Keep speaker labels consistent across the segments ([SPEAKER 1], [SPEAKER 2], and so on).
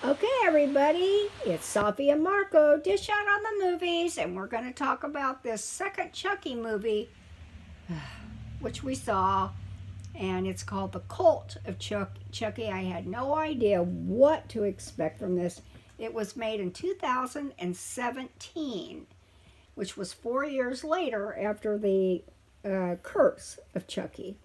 [SPEAKER 1] Okay, everybody, it's Safi and Marco, dish out on the movies, and we're going to talk about this second Chucky movie, which we saw, and it's called The Cult of Chucky. I had no idea what to expect from this. It was made in 2017, which was 4 years later after the Curse of Chucky.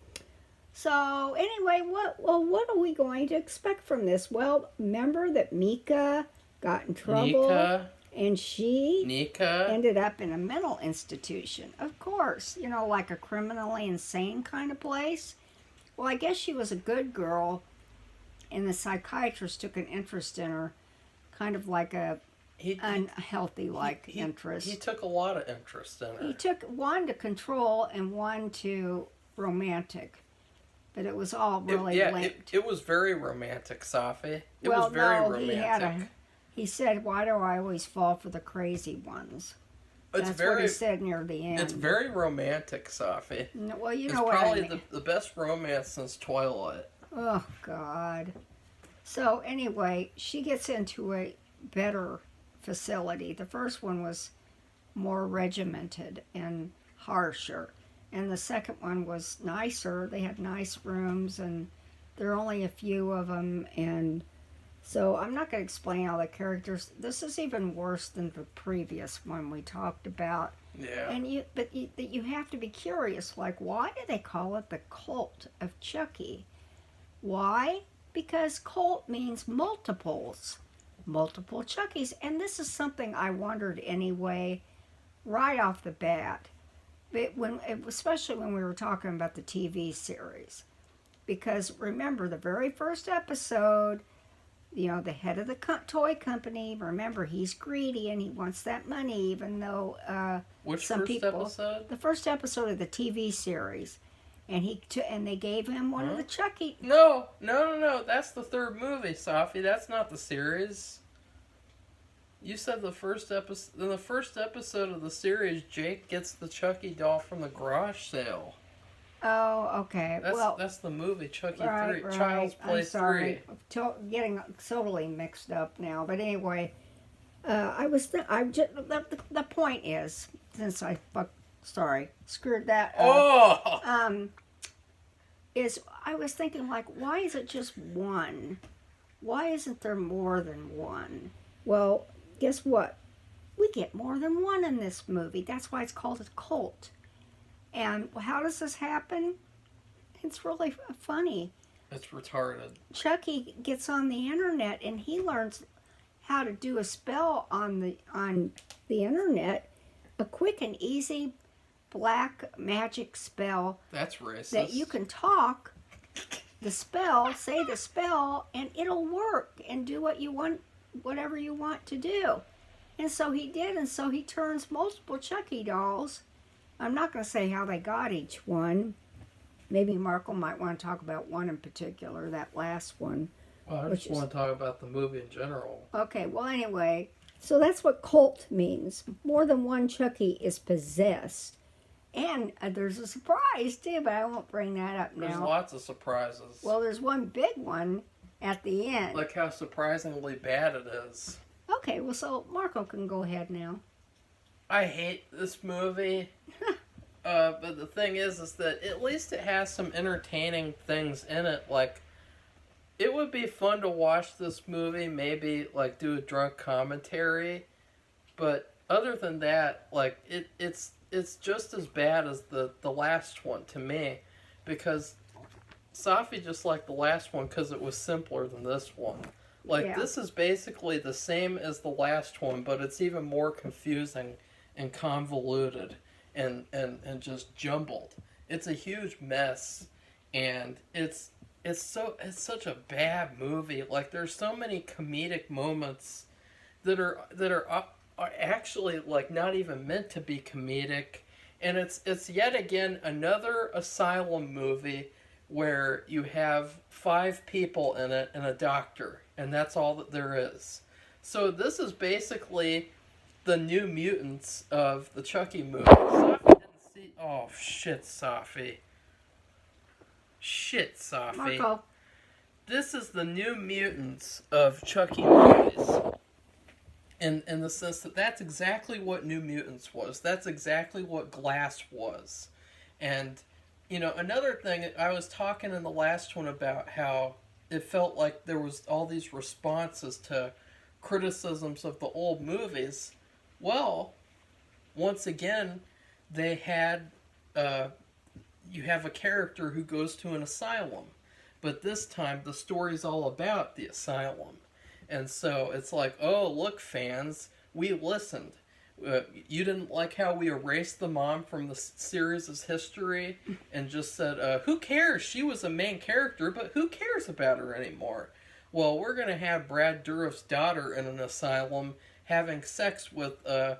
[SPEAKER 1] So anyway, what are we going to expect from this? Well, remember that Mika got in trouble
[SPEAKER 2] Nika,
[SPEAKER 1] and she
[SPEAKER 2] Nika.
[SPEAKER 1] ended up in a mental institution. Of course, like a criminally insane kind of place. Well, I guess she was a good girl and the psychiatrist took an interest in her, kind of like a unhealthy interest.
[SPEAKER 2] He took a lot of interest in her.
[SPEAKER 1] He took one to control and one to romantic. But it was all really linked.
[SPEAKER 2] It was very romantic, Safi. It
[SPEAKER 1] well,
[SPEAKER 2] was very
[SPEAKER 1] no,
[SPEAKER 2] romantic.
[SPEAKER 1] He said, "Why do I always fall for the crazy ones?" That's what he said near the end.
[SPEAKER 2] It's very romantic, Safi.
[SPEAKER 1] No, well, you
[SPEAKER 2] it's
[SPEAKER 1] know what I mean.
[SPEAKER 2] It's probably the best romance since Twilight.
[SPEAKER 1] Oh, God. So, anyway, she gets into a better facility. The first one was more regimented and harsher. And the second one was nicer. They had nice rooms, and there are only a few of them. And so I'm not going to explain all the characters. This is even worse than the previous one we talked about.
[SPEAKER 2] Yeah.
[SPEAKER 1] And you have to be curious, like, why do they call it the Cult of Chucky? Why? Because cult means multiple Chuckies. And this is something I wondered anyway, right off the bat. But especially when we were talking about the TV series, because remember the very first episode, the head of the toy company. Remember, he's greedy and he wants that money, even though
[SPEAKER 2] episode?
[SPEAKER 1] The first episode of the TV series, and they gave him one of the Chucky.
[SPEAKER 2] No. That's the third movie, Safi. That's not the series. You said the first episode. In the first episode of the series, Jake gets the Chucky doll from the garage sale.
[SPEAKER 1] Oh, okay.
[SPEAKER 2] That's the movie Chucky 3.
[SPEAKER 1] Right.
[SPEAKER 2] Child's Play 3.
[SPEAKER 1] Getting totally mixed up now. But anyway, the point is, since I screwed that up. Is I was thinking, like, why is it just one? Why isn't there more than one? Well, guess what? We get more than one in this movie. That's why it's called a cult. And how does this happen? It's really funny.
[SPEAKER 2] It's retarded.
[SPEAKER 1] Chucky gets on the internet and he learns how to do a spell on the internet, a quick and easy black magic spell.
[SPEAKER 2] That's racist.
[SPEAKER 1] That you can talk the spell, say the spell, and it'll work and do what you want. Whatever you want to do. And so he did, and so he turns multiple Chucky dolls. I'm not going to say how they got each one. Maybe Marco might want to talk about one in particular, that last one.
[SPEAKER 2] Well, I just want to talk about the movie in general.
[SPEAKER 1] Okay, well, anyway, so that's what cult means. More than one Chucky is possessed. And there's a surprise, too, but I won't bring that up now.
[SPEAKER 2] There's lots of surprises.
[SPEAKER 1] Well, there's one big one at the end.
[SPEAKER 2] Look how surprisingly bad it is.
[SPEAKER 1] Okay, well, so Marco can go ahead now.
[SPEAKER 2] I hate this movie. But the thing is that at least it has some entertaining things in it. Like, it would be fun to watch this movie, maybe, like, do a drunk commentary. But other than that, like, it's just as bad as the last one to me. Because Safi just liked the last one because it was simpler than this one. Like, This is basically the same as the last one, but it's even more confusing and convoluted and just jumbled. It's a huge mess, and it's such a bad movie. Like, there's so many comedic moments that are actually, like, not even meant to be comedic, and it's yet again another asylum movie where you have 5 people in it and a doctor, and that's all that there is. So this is basically the New Mutants of the Chucky movie. Safi didn't see... Oh, shit, Safi. Shit, Safi.
[SPEAKER 1] Marco.
[SPEAKER 2] this is the New Mutants of Chucky movies. In the sense that that's exactly what New Mutants was. That's exactly what Glass was. And, you know, another thing, I was talking in the last one about how it felt like there was all these responses to criticisms of the old movies. Well, once again, they had, you have a character who goes to an asylum. But this time, the story's all about the asylum. And so it's like, oh, look, fans, we listened. You didn't like how we erased the mom from the series' history and just said, who cares? She was a main character, but who cares about her anymore? Well, we're going to have Brad Dourif's daughter in an asylum having sex with a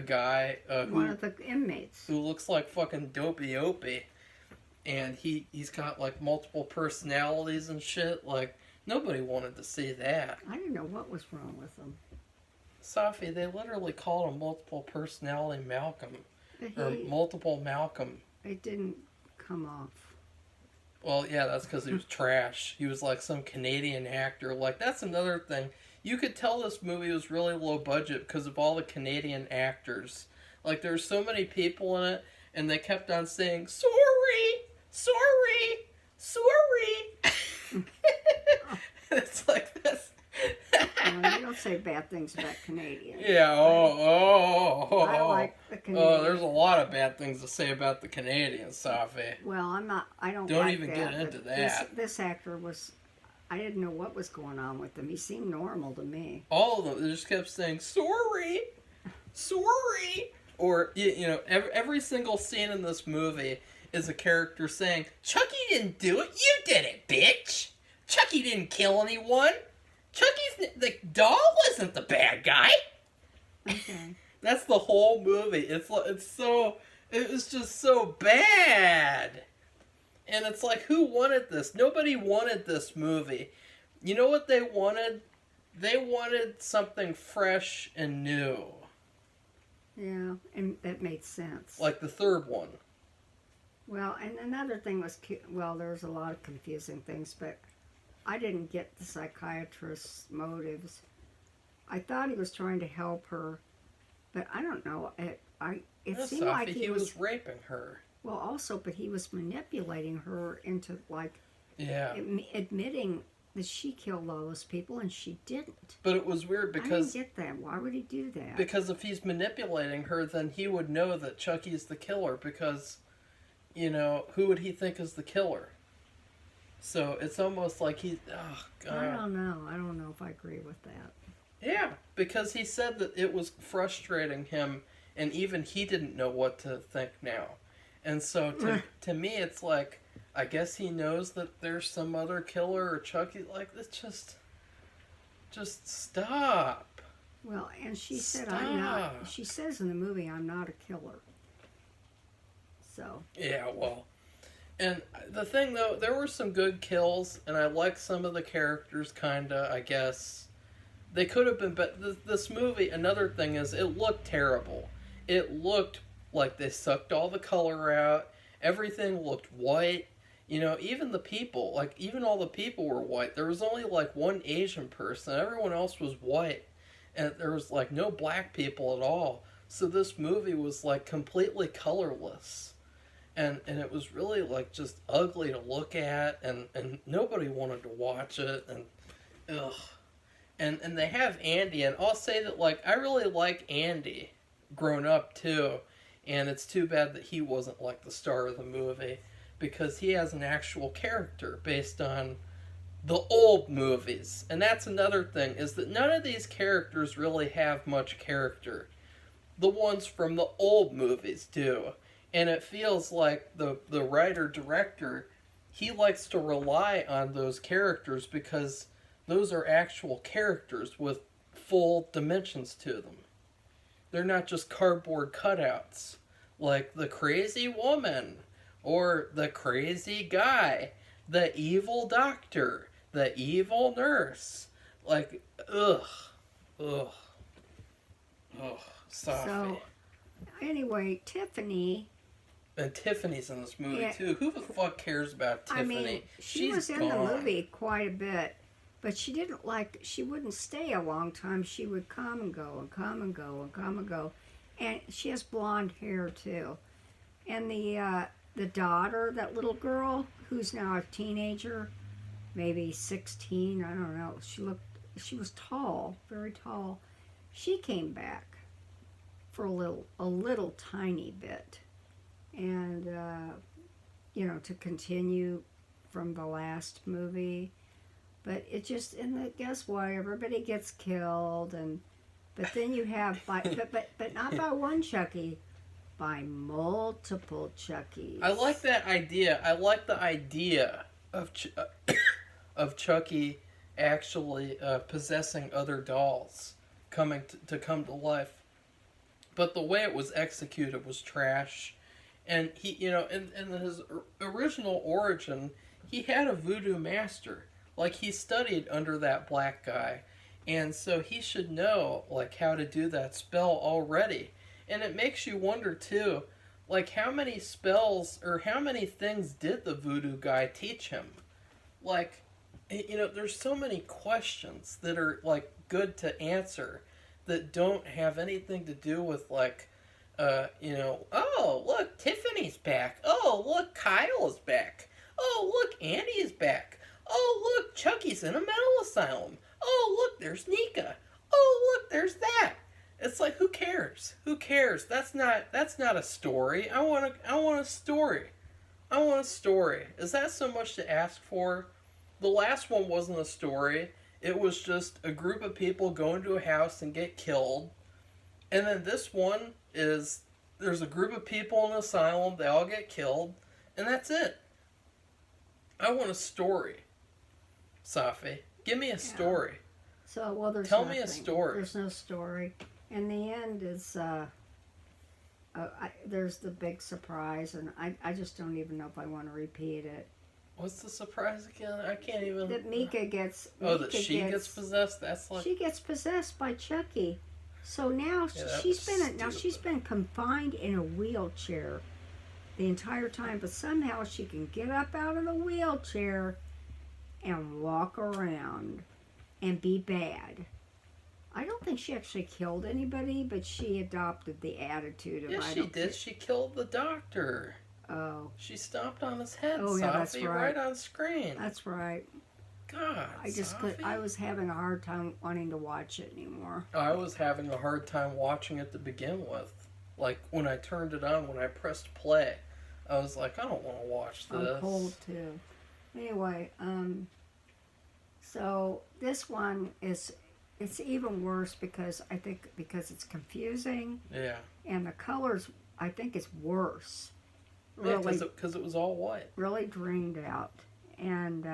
[SPEAKER 2] guy
[SPEAKER 1] one of the inmates
[SPEAKER 2] who looks like fucking Dopey Opie. And he's got, like, multiple personalities and shit. Like, nobody wanted to see that.
[SPEAKER 1] I didn't know what was wrong with him.
[SPEAKER 2] Safi, they literally called him multiple personality Malcolm. Or multiple Malcolm.
[SPEAKER 1] It didn't come off.
[SPEAKER 2] Well, yeah, that's because he was trash. He was like some Canadian actor. Like, that's another thing. You could tell this movie was really low budget because of all the Canadian actors. Like, there's so many people in it, and they kept on saying, sorry, sorry, sorry. It's like this.
[SPEAKER 1] You don't say bad things about Canadians.
[SPEAKER 2] Yeah,
[SPEAKER 1] I like the Canadians.
[SPEAKER 2] Oh, there's a lot of bad things to say about the Canadians, Safi.
[SPEAKER 1] Well, I don't
[SPEAKER 2] like
[SPEAKER 1] even
[SPEAKER 2] get into that.
[SPEAKER 1] This actor was, I didn't know what was going on with him. He seemed normal to me.
[SPEAKER 2] All of them, they just kept saying, sorry, sorry. Or, you know, every single scene in this movie is a character saying, Chucky didn't do it, you did it, bitch. Chucky didn't kill anyone. The doll isn't the bad guy.
[SPEAKER 1] Okay.
[SPEAKER 2] That's the whole movie. It was just so bad. And it's like, who wanted this? Nobody wanted this movie. You know what they wanted? They wanted something fresh and new.
[SPEAKER 1] Yeah, and that made sense.
[SPEAKER 2] Like the third one.
[SPEAKER 1] Well, and another thing was, well, there's a lot of confusing things, but I didn't get the psychiatrist's motives. I thought he was trying to help her, but I don't know. It seemed
[SPEAKER 2] Sophie,
[SPEAKER 1] like
[SPEAKER 2] he was raping her.
[SPEAKER 1] Well, also, but he was manipulating her into, like, admitting that she killed all those people, and she didn't.
[SPEAKER 2] But it was weird because...
[SPEAKER 1] I didn't get that. Why would he do that?
[SPEAKER 2] Because if he's manipulating her, then he would know that Chucky's the killer, because, you know, who would he think is the killer? So it's almost like he... Oh, God.
[SPEAKER 1] I don't know. I don't know if I agree with that.
[SPEAKER 2] Yeah, because he said that it was frustrating him, and even he didn't know what to think now. And so to me, it's like, I guess he knows that there's some other killer or Chucky. Like, it's just stop.
[SPEAKER 1] Well, and she said,
[SPEAKER 2] Stop.
[SPEAKER 1] I'm not... She says in the movie, I'm not a killer. So...
[SPEAKER 2] Yeah, well... And the thing, though, there were some good kills, and I like some of the characters, kinda, I guess. They could have been better. This movie, another thing is, it looked terrible. It looked like they sucked all the color out. Everything looked white. You know, even the people, like, even all the people were white. There was only, like, one Asian person. Everyone else was white. And there was, like, no black people at all. So this movie was, like, completely colorless. And it was really, like, just ugly to look at, and nobody wanted to watch it, and, ugh. And they have Andy, and I'll say that, like, I really like Andy, grown up, too, and it's too bad that he wasn't, like, the star of the movie, because he has an actual character based on the old movies. And that's another thing, is that none of these characters really have much character. The ones from the old movies do. And it feels like the writer-director, he likes to rely on those characters because those are actual characters with full dimensions to them. They're not just cardboard cutouts. Like the crazy woman, or the crazy guy, the evil doctor, the evil nurse. Like, ugh. Safi.
[SPEAKER 1] So, anyway, Tiffany
[SPEAKER 2] And Tiffany's in this movie
[SPEAKER 1] Yeah.
[SPEAKER 2] too. Who the fuck cares about Tiffany?
[SPEAKER 1] I mean, she
[SPEAKER 2] She's
[SPEAKER 1] was in
[SPEAKER 2] gone.
[SPEAKER 1] the movie quite a bit, but she wouldn't stay a long time. She would come and go and come and go and come and go. And she has blonde hair too. And the daughter, that little girl who's now a teenager, maybe 16, I don't know. She was tall, very tall. She came back for a little tiny bit. And to continue from the last movie. But it just, guess what? Everybody gets killed, but then you have, but not by one Chucky, by multiple Chuckies.
[SPEAKER 2] I like that idea. I like the idea of of Chucky actually possessing other dolls, coming to come to life. But the way it was executed was trash. And he, in his original origin, he had a voodoo master. Like, he studied under that black guy. And so he should know, like, how to do that spell already. And it makes you wonder, too, like, how many spells or how many things did the voodoo guy teach him? Like, there's so many questions that are, like, good to answer that don't have anything to do with, like, oh, look, Tiffany's back. Oh, look, Kyle is back. Oh, look, Andy is back. Oh, look, Chucky's in a mental asylum. Oh, look, there's Nika. Oh, look, there's that. It's like, who cares? Who cares? That's not a story. I want a story. I want a story. Is that so much to ask for? The last one wasn't a story. It was just a group of people go into a house and get killed. And then this one is, there's a group of people in an asylum, they all get killed, and that's it. I want a story. Safi, give me a story.
[SPEAKER 1] So, well,
[SPEAKER 2] Tell me a story.
[SPEAKER 1] There's no story. And the end is, there's the big surprise, and I just don't even know if I want to repeat it.
[SPEAKER 2] What's the surprise again? I can't even...
[SPEAKER 1] That Mika gets...
[SPEAKER 2] Oh, that she gets possessed? That's like...
[SPEAKER 1] She gets possessed by Chucky. So now she's been confined in a wheelchair the entire time, but somehow she can get up out of the wheelchair and walk around and be bad. I don't think she actually killed anybody, but she adopted the attitude of...
[SPEAKER 2] Yeah, she did. She killed the doctor.
[SPEAKER 1] Oh.
[SPEAKER 2] She stomped on his head,
[SPEAKER 1] Oh, yeah, that's
[SPEAKER 2] Safi,
[SPEAKER 1] right.
[SPEAKER 2] right on screen.
[SPEAKER 1] That's right.
[SPEAKER 2] God,
[SPEAKER 1] I was having a hard time wanting to watch it anymore.
[SPEAKER 2] I was having a hard time watching it to begin with. Like, when I turned it on, when I pressed play, I was like, I don't want to watch this.
[SPEAKER 1] I'm cold, too. Anyway, so this one it's even worse because it's confusing.
[SPEAKER 2] Yeah.
[SPEAKER 1] And the colors, I think, is worse.
[SPEAKER 2] Yeah, because it was all white.
[SPEAKER 1] Really drained out. And,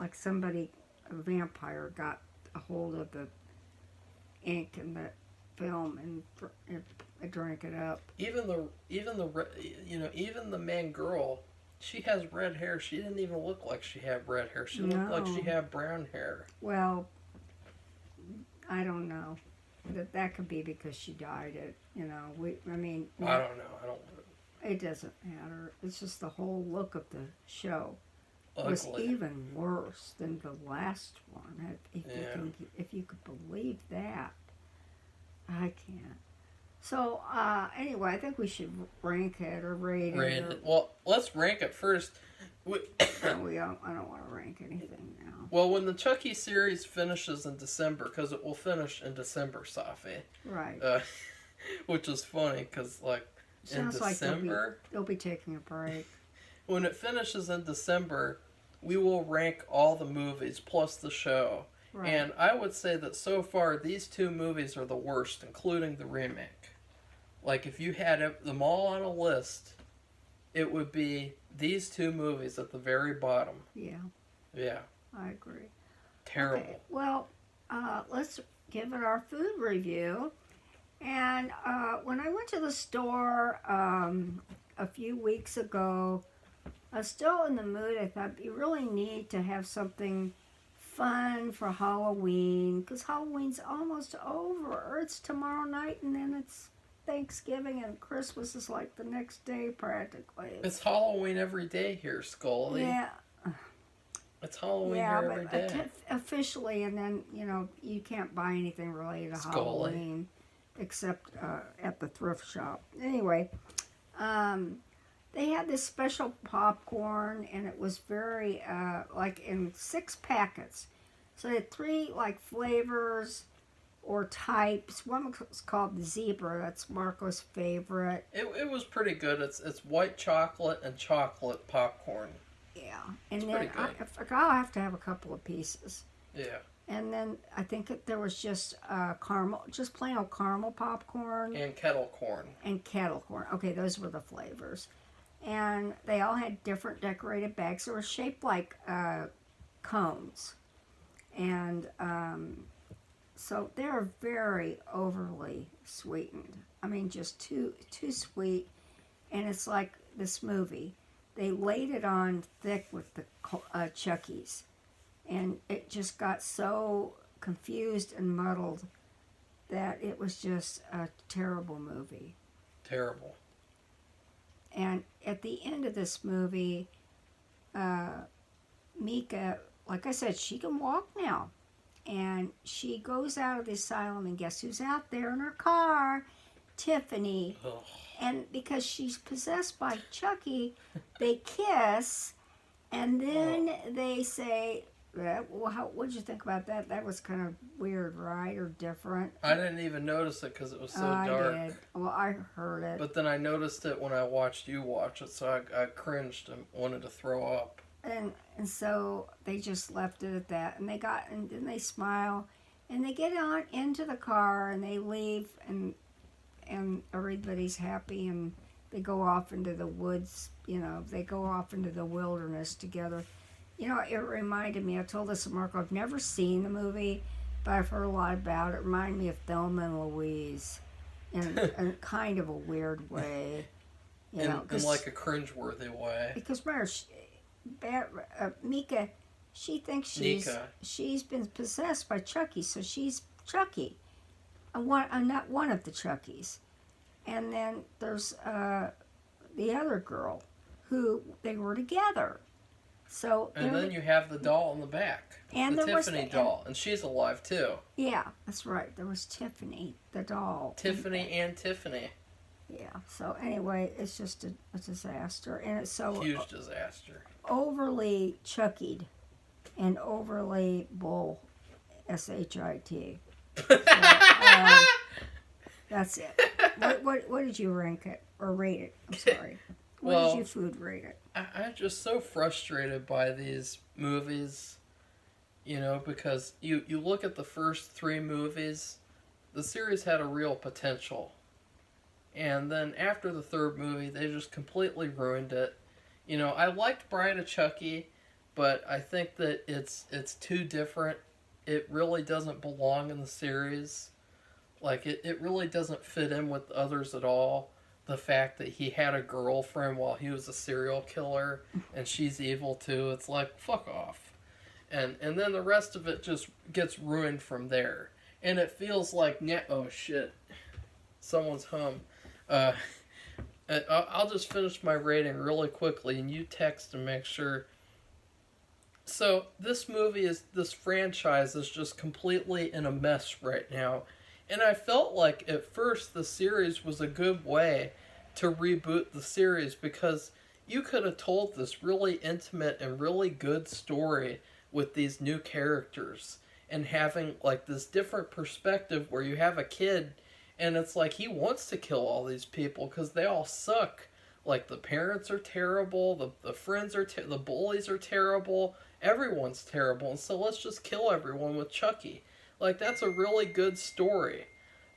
[SPEAKER 1] like a vampire got a hold of the ink in the film and drank it up.
[SPEAKER 2] Even the main girl, she has red hair. She didn't even look like she had red hair. She looked like she had brown hair.
[SPEAKER 1] Well, I don't know. That could be because she dyed it. I don't know. It doesn't matter. It's just the whole look of the show was even worse than the last one. If you could believe that. I can't. So, anyway, I think we should rank it or rate it.
[SPEAKER 2] Well, let's rank it first.
[SPEAKER 1] I don't want to rank anything now.
[SPEAKER 2] Well, when the Chucky series finishes in December, because it will finish in December, Safi.
[SPEAKER 1] Right.
[SPEAKER 2] Which is funny, because, like, in December...
[SPEAKER 1] Like they'll be taking a break.
[SPEAKER 2] When it finishes in December, we will rank all the movies plus the show. Right. And I would say that so far, these two movies are the worst, including the remake. Like, if you had them all on a list, it would be these two movies at the very bottom.
[SPEAKER 1] Yeah.
[SPEAKER 2] Yeah.
[SPEAKER 1] I agree.
[SPEAKER 2] Terrible.
[SPEAKER 1] Okay. Well, let's give it our food review. And when I went to the store a few weeks ago, I was still in the mood. I thought you really need to have something fun for Halloween, because Halloween's almost over. It's tomorrow night, and then Thanksgiving and Christmas is like the next day practically.
[SPEAKER 2] It's Halloween every day here, Scully.
[SPEAKER 1] Yeah.
[SPEAKER 2] It's Halloween
[SPEAKER 1] Yeah,
[SPEAKER 2] here every
[SPEAKER 1] but
[SPEAKER 2] day.
[SPEAKER 1] officially, and then, you can't buy anything related to
[SPEAKER 2] Scully.
[SPEAKER 1] Halloween except at the thrift shop. Anyway, they had this special popcorn, and it was very, like in 6 packets. So they had 3, like, flavors or types. One was called the Zebra. That's Marco's favorite.
[SPEAKER 2] It was pretty good. It's white chocolate and chocolate popcorn.
[SPEAKER 1] Yeah. And
[SPEAKER 2] It's
[SPEAKER 1] then
[SPEAKER 2] pretty good.
[SPEAKER 1] I'll have to have a couple of pieces.
[SPEAKER 2] Yeah.
[SPEAKER 1] And then I think there was just caramel, just plain old caramel popcorn.
[SPEAKER 2] And kettle corn.
[SPEAKER 1] And kettle corn. Okay, those were the flavors. And they all had different decorated bags. They were shaped like cones. And so they're very overly sweetened. I mean, just too sweet. And it's like this movie. They laid it on thick with the Chuckies. And it just got so confused and muddled that it was just a terrible movie.
[SPEAKER 2] Terrible.
[SPEAKER 1] And at the end of this movie, Mika, like I said, she can walk now. And she goes out of the asylum, and guess who's out there in her car? Tiffany.
[SPEAKER 2] Ugh.
[SPEAKER 1] And because she's possessed by Chucky, they kiss, and then they say, well, what'd you think about that? That was kind of weird, right? Or different?
[SPEAKER 2] I didn't even notice it because it was so dark.
[SPEAKER 1] I did. Well, I heard it.
[SPEAKER 2] But then I noticed it when I watched you watch it, so I cringed and wanted to throw up.
[SPEAKER 1] And so they just left it at that. And then they smile, and they get on into the car, and they leave, and everybody's happy, and they go off into the woods, they go off into the wilderness together. It reminded me, I told this to Marco, I've never seen the movie, but I've heard a lot about it. It reminded me of Thelma and Louise in kind of a weird way.
[SPEAKER 2] In like a cringeworthy way.
[SPEAKER 1] Because remember, Mika, she thinks she's been possessed by Chucky, so she's Chucky. I'm not one of the Chuckies. And then there's the other girl who they were together. So
[SPEAKER 2] and then you have the doll in the back,
[SPEAKER 1] and
[SPEAKER 2] the Tiffany doll, and she's alive too.
[SPEAKER 1] Yeah, that's right. There was Tiffany, the doll.
[SPEAKER 2] Tiffany and Tiffany.
[SPEAKER 1] Yeah. So anyway, it's just a disaster, and it's so
[SPEAKER 2] huge disaster. Overly
[SPEAKER 1] Chuckied and overly bull, S-H-I-T. That's it. What did you rank it or rate it? I'm sorry. What did you food rate it?
[SPEAKER 2] I'm just so frustrated by these movies, because you look at the first 3 movies, the series had a real potential. And then after the 3rd movie, they just completely ruined it. I liked Bride of Chucky, but I think that it's too different. It really doesn't belong in the series. Like, it really doesn't fit in with others at all. The fact that he had a girlfriend while he was a serial killer, and she's evil too. It's like, fuck off. And then the rest of it just gets ruined from there. And it feels like, oh shit, someone's home. I'll just finish my rating really quickly, and you text and make sure. So this franchise is just completely in a mess right now. And I felt like at first the series was a good way to reboot the series, because you could have told this really intimate and really good story with these new characters and having like this different perspective where you have a kid and it's like he wants to kill all these people because they all suck. Like the parents are terrible, the friends are the bullies are terrible, everyone's terrible, and so let's just kill everyone with Chucky. Like, that's a really good story.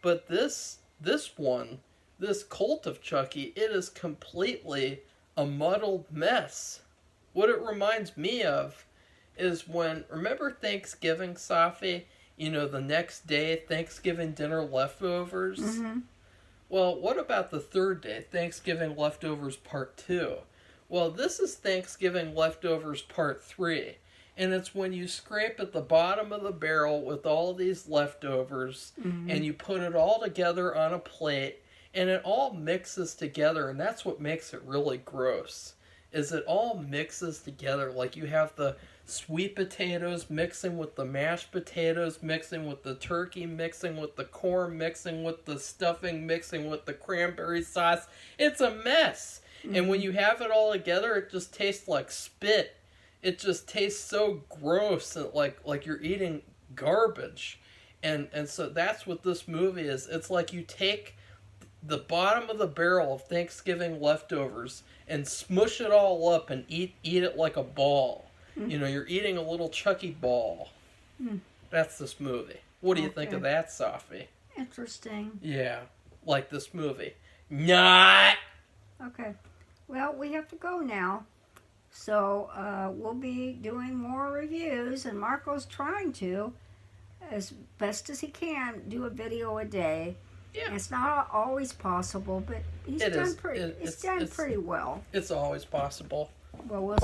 [SPEAKER 2] But this Cult of Chucky, it is completely a muddled mess. What it reminds me of is remember Thanksgiving, Safi? The next day, Thanksgiving dinner leftovers?
[SPEAKER 1] Mm-hmm.
[SPEAKER 2] Well, what about the 3rd day, Thanksgiving leftovers part 2? Well, this is Thanksgiving leftovers part 3. And it's when you scrape at the bottom of the barrel with all these leftovers, mm-hmm. and you put it all together on a plate, and it all mixes together, and that's what makes it really gross. Is it all mixes together, like you have the sweet potatoes mixing with the mashed potatoes, mixing with the turkey, mixing with the corn, mixing with the stuffing, mixing with the cranberry sauce. It's a mess. Mm-hmm. And when you have it all together, it just tastes like spit. It just tastes so gross, and like you're eating garbage. And so that's what this movie is. It's like you take the bottom of the barrel of Thanksgiving leftovers and smush it all up and eat it like a ball. Mm. You know, you're eating a little Chucky ball. Mm. That's this movie. What do you think of that, Safi?
[SPEAKER 1] Interesting.
[SPEAKER 2] Yeah, like this movie. Not!
[SPEAKER 1] Okay. Well, we have to go now. So we'll be doing more reviews, and Marco's trying to, as best as he can, do a video a day. Yeah. And it's not always possible, but he's done pretty well.
[SPEAKER 2] It's always possible.
[SPEAKER 1] Well, we'll